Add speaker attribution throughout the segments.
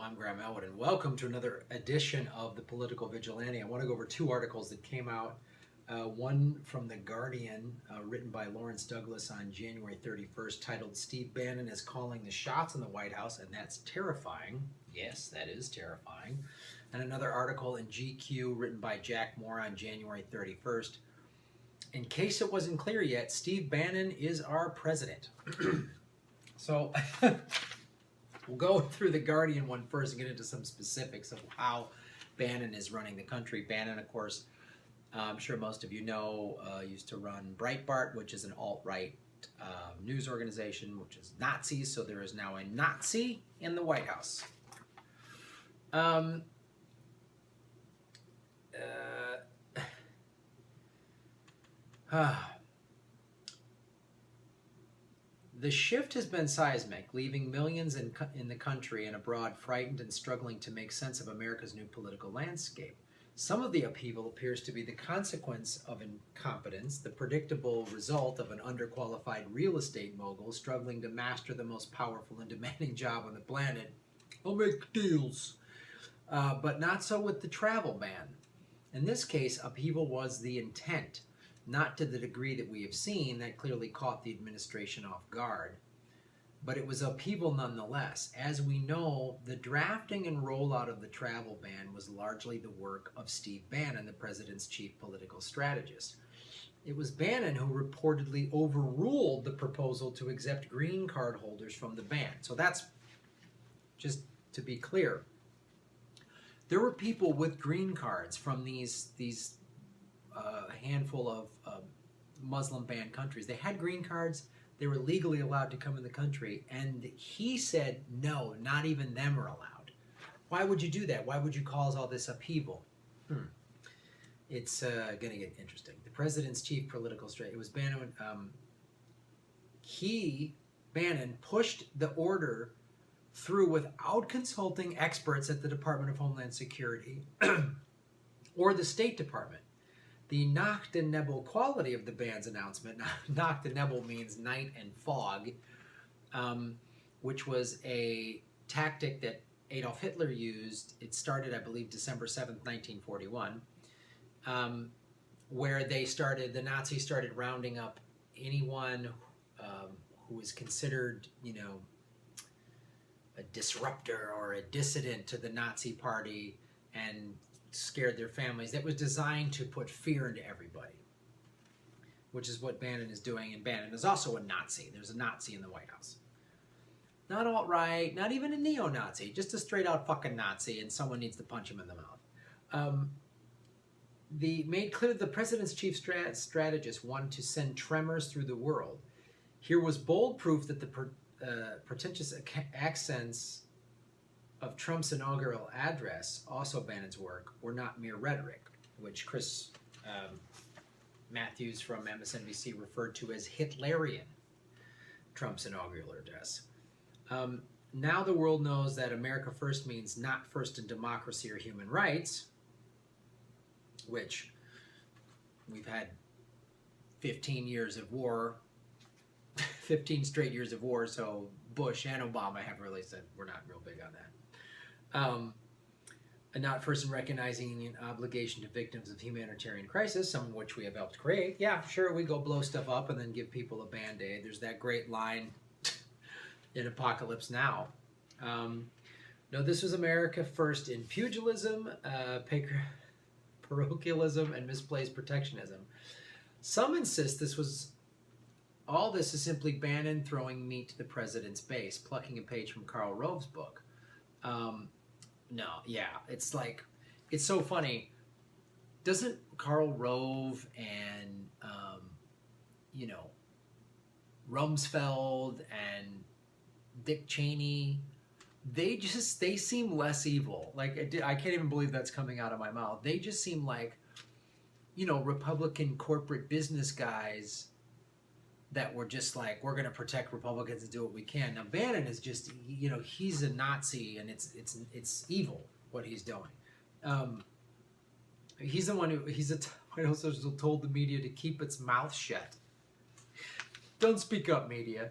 Speaker 1: I'm Graham Elwood, and welcome to another edition of the Political Vigilante. I want to go over two articles that came out. One from The Guardian, written by Lawrence Douglas on January 31st, titled "Steve Bannon is Calling the Shots in the White House, and That's Terrifying." Yes, that is terrifying. And another article in GQ, written by Jack Moore on January 31st. In case it wasn't clear yet, Steve Bannon is our president. So we'll go through the Guardian one first and get into some specifics of how Bannon is running the country. Bannon, of course, I'm sure most of you know, used to run Breitbart, which is an alt-right news organization, which is Nazis. So there is now a Nazi in the White House. The shift has been seismic, leaving millions in the country and abroad frightened and struggling to make sense of America's new political landscape. Some of the upheaval appears to be the consequence of incompetence, the predictable result of an underqualified real estate mogul struggling to master the most powerful and demanding job on the planet. I'll make deals. But not so with the travel ban. In this case, upheaval was the intent, not to the degree that we have seen that clearly caught the administration off guard. But it was upheaval nonetheless. As we know, the drafting and rollout of the travel ban was largely the work of Steve Bannon, the president's chief political strategist. It was Bannon who reportedly overruled the proposal to exempt green card holders from the ban. So that's, just to be clear, there were people with green cards from these handful of Muslim banned countries. They had green cards. They were legally allowed to come in the country. And he said, no, not even them are allowed. Why would you do that? Why would you cause all this upheaval? It's going to get interesting. The president's chief political strategist, it was Bannon. Bannon pushed the order through without consulting experts at the Department of Homeland Security or the State Department. The Nacht and Nebel quality of the ban's announcement, Nacht and Nebel means night and fog, which was a tactic that Adolf Hitler used. It started, I believe, December 7th, 1941, where the Nazis started rounding up anyone who was considered, a disruptor or a dissident to the Nazi party and scared their families. That was designed to put fear into everybody, which is what Bannon is doing. And Bannon is also a Nazi. There's a Nazi in the White House. Not alt-right, not even a neo-Nazi, just a straight-out fucking Nazi, and someone needs to punch him in the mouth. Made clear the president's chief strategist wanted to send tremors through the world. Here was bold proof that the pretentious accents of Trump's inaugural address, also Bannon's work, were not mere rhetoric, which Chris Matthews from MSNBC referred to as Hitlerian, Trump's inaugural address. Now the world knows that America first means not first in democracy or human rights, which we've had 15 years of war, 15 straight years of war, so Bush and Obama have really said we're not real big on that. And not first in recognizing an obligation to victims of humanitarian crisis, some of which we have helped create. Yeah, sure, we go blow stuff up and then give people a Band-Aid. There's that great line in Apocalypse Now. No, this was America first in pugilism, parochialism, and misplaced protectionism. Some insist all this is simply Bannon throwing meat to the president's base, plucking a page from Karl Rove's book. No, yeah, it's like, it's so funny. Doesn't Karl Rove and, Rumsfeld and Dick Cheney, they seem less evil. Like, I can't even believe that's coming out of my mouth. They just seem like, Republican corporate business guys that were just like, we're going to protect Republicans and do what we can. Now Bannon is just, he's a Nazi, and it's evil what he's doing. He's the one who, White House official told the media to keep its mouth shut. Don't speak up, media.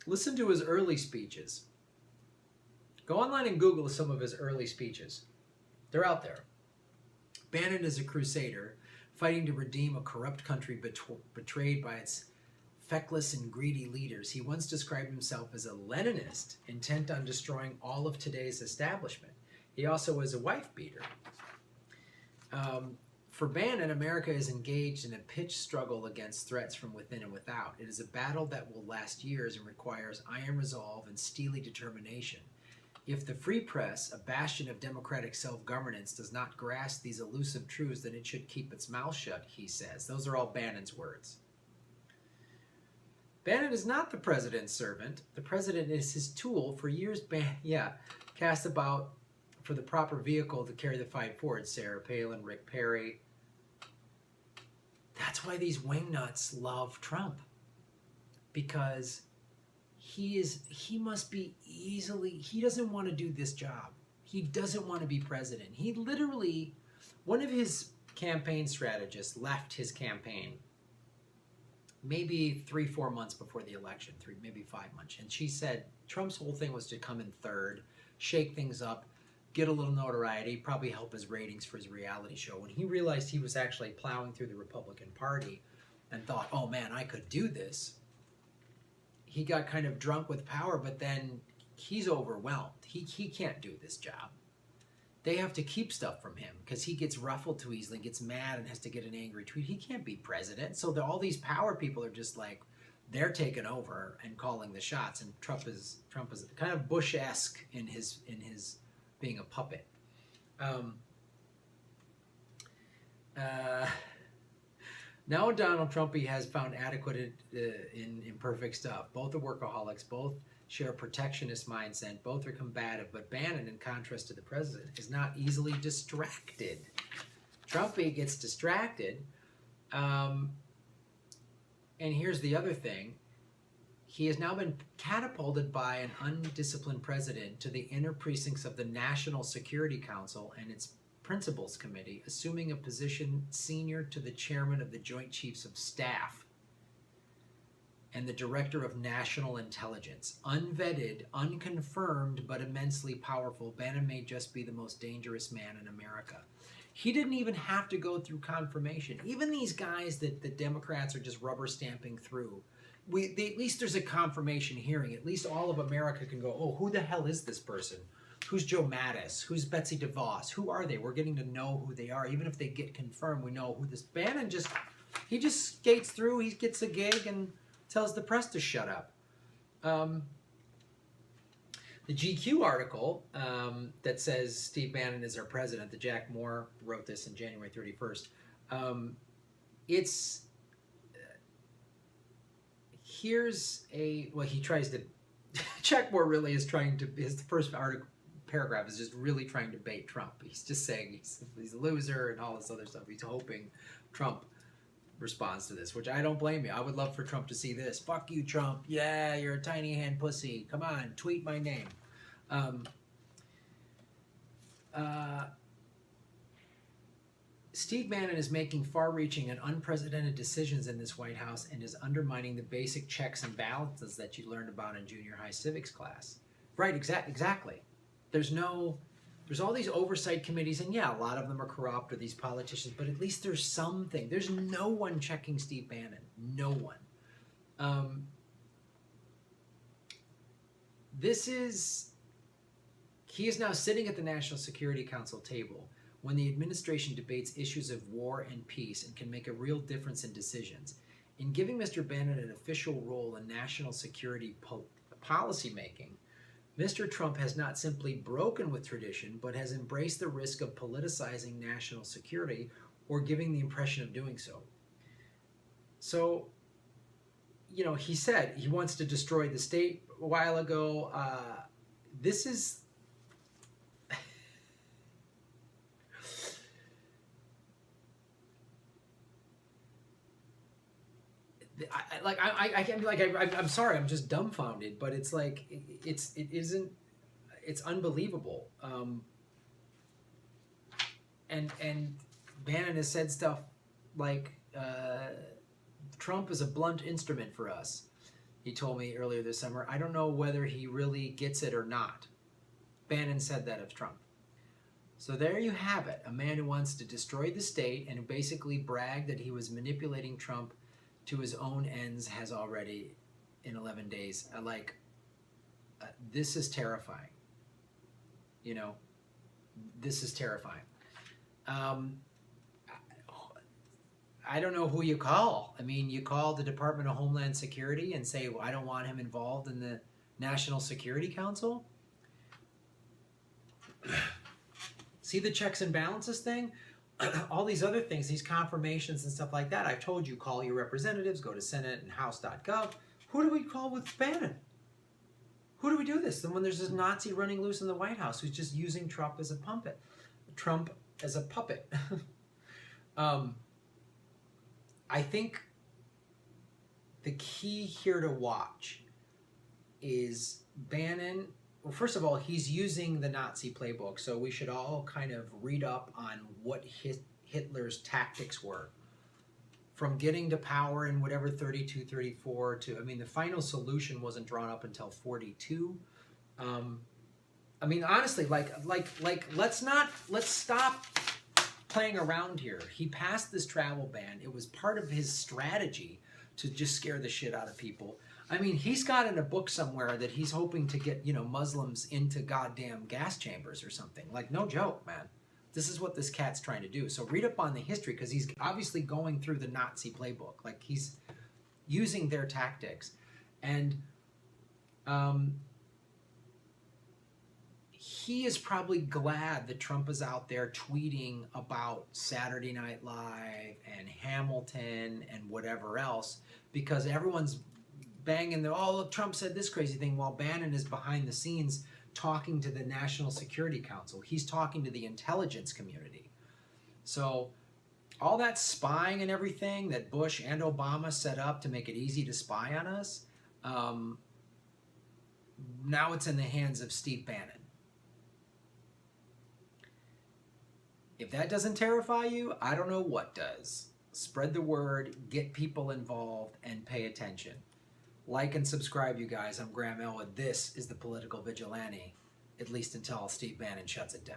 Speaker 1: Listen to his early speeches. Go online and Google some of his early speeches. They're out there. Bannon is a crusader fighting to redeem a corrupt country betrayed by its feckless and greedy leaders. He once described himself as a Leninist intent on destroying all of today's establishment. He also was a wife beater. For Bannon, America is engaged in a pitched struggle against threats from within and without. It is a battle that will last years and requires iron resolve and steely determination. If the free press, a bastion of democratic self-governance, does not grasp these elusive truths, then it should keep its mouth shut, he says. Those are all Bannon's words. Bannon is not the president's servant. The president is his tool. For years, cast about for the proper vehicle to carry the fight forward. Sarah Palin, Rick Perry. That's why these wingnuts love Trump. Because he must be he doesn't want to do this job. He doesn't want to be president. He literally, one of his campaign strategists left his campaign maybe 3-4 months before the election, maybe 5 months. And she said Trump's whole thing was to come in third, shake things up, get a little notoriety, probably help his ratings for his reality show. When he realized he was actually plowing through the Republican Party and thought, oh man, I could do this, he got kind of drunk with power, but then he's overwhelmed. He can't do this job. They have to keep stuff from him because he gets ruffled too easily, gets mad, and has to get an angry tweet. He can't be president. So all these power people are just like, they're taking over and calling the shots. And Trump is kind of Bush-esque in his being a puppet. Now Donald Trump has found adequate in imperfect stuff. Both are workaholics. Both share a protectionist mindset. Both are combative. But Bannon, in contrast to the president, is not easily distracted. Trumpy gets distracted. And here's the other thing. He has now been catapulted by an undisciplined president to the inner precincts of the National Security Council and its Principals Committee, assuming a position senior to the chairman of the Joint Chiefs of Staff and the Director of National Intelligence. Unvetted, unconfirmed, but immensely powerful, Bannon may just be the most dangerous man in America. He didn't even have to go through confirmation. Even these guys that the Democrats are just rubber stamping through, at least there's a confirmation hearing. At least all of America can go, oh, who the hell is this person? Who's Joe Mattis? Who's Betsy DeVos? Who are they? We're getting to know who they are. Even if they get confirmed, we know who this Bannon he just skates through. He gets a gig and tells the press to shut up. The GQ article that says Steve Bannon is our president, that Jack Moore wrote this on January 31st. He tries to, Jack Moore really is trying to, his first paragraph is just really trying to bait Trump. He's just saying he's a loser and all this other stuff. He's hoping Trump responds to this, which I don't blame you. I would love for Trump to see this. Fuck you, Trump. Yeah, you're a tiny hand pussy. Come on, tweet my name. Steve Bannon is making far-reaching and unprecedented decisions in this White House and is undermining the basic checks and balances that you learned about in junior high civics class. Right, exactly. There's all these oversight committees, and yeah, a lot of them are corrupt, or these politicians, but at least there's something. There's no one checking Steve Bannon. No one. He is now sitting at the National Security Council table when the administration debates issues of war and peace and can make a real difference in decisions. In giving Mr. Bannon an official role in national security policy making, Mr. Trump has not simply broken with tradition, but has embraced the risk of politicizing national security or giving the impression of doing so. So, he said he wants to destroy the state a while ago. This is... I'm sorry, I'm just dumbfounded, but it's like, it's unbelievable. And Bannon has said stuff like, Trump is a blunt instrument for us. He told me earlier this summer, I don't know whether he really gets it or not. Bannon said that of Trump. So there you have it. A man who wants to destroy the state and who basically bragged that he was manipulating Trump to his own ends has already, in 11 days, this is terrifying. You know, this is terrifying. I don't know who you call. I mean, you call the Department of Homeland Security and say, well, I don't want him involved in the National Security Council. See the checks and balances thing? All these other things, these confirmations and stuff like that. I've told you, call your representatives, go to Senate and House.gov. Who do we call with Bannon? Who do we do this? Then when there's this Nazi running loose in the White House who's just using Trump as a puppet. I think the key here to watch is Bannon. Well, first of all, he's using the Nazi playbook, so we should all kind of read up on what Hitler's tactics were. From getting to power in whatever 32, 34 to, I mean, the final solution wasn't drawn up until 42. I mean, honestly, let's stop playing around here. He passed this travel ban. It was part of his strategy to just scare the shit out of people. I mean, he's got in a book somewhere that he's hoping to get, Muslims into goddamn gas chambers or something. Like, no joke, man. This is what this cat's trying to do. So read up on the history, because he's obviously going through the Nazi playbook. Like, he's using their tactics. And he is probably glad that Trump is out there tweeting about Saturday Night Live and Hamilton and whatever else, because everyone's banging look, Trump said this crazy thing, while Bannon is behind the scenes talking to the National Security Council. He's talking to the intelligence community. So all that spying and everything that Bush and Obama set up to make it easy to spy on us, now it's in the hands of Steve Bannon. If that doesn't terrify you, I don't know what does. Spread the word, get people involved, and pay attention. Like and subscribe, you guys. I'm Graham Elwood. This is the Political Vigilante, at least until Steve Bannon shuts it down.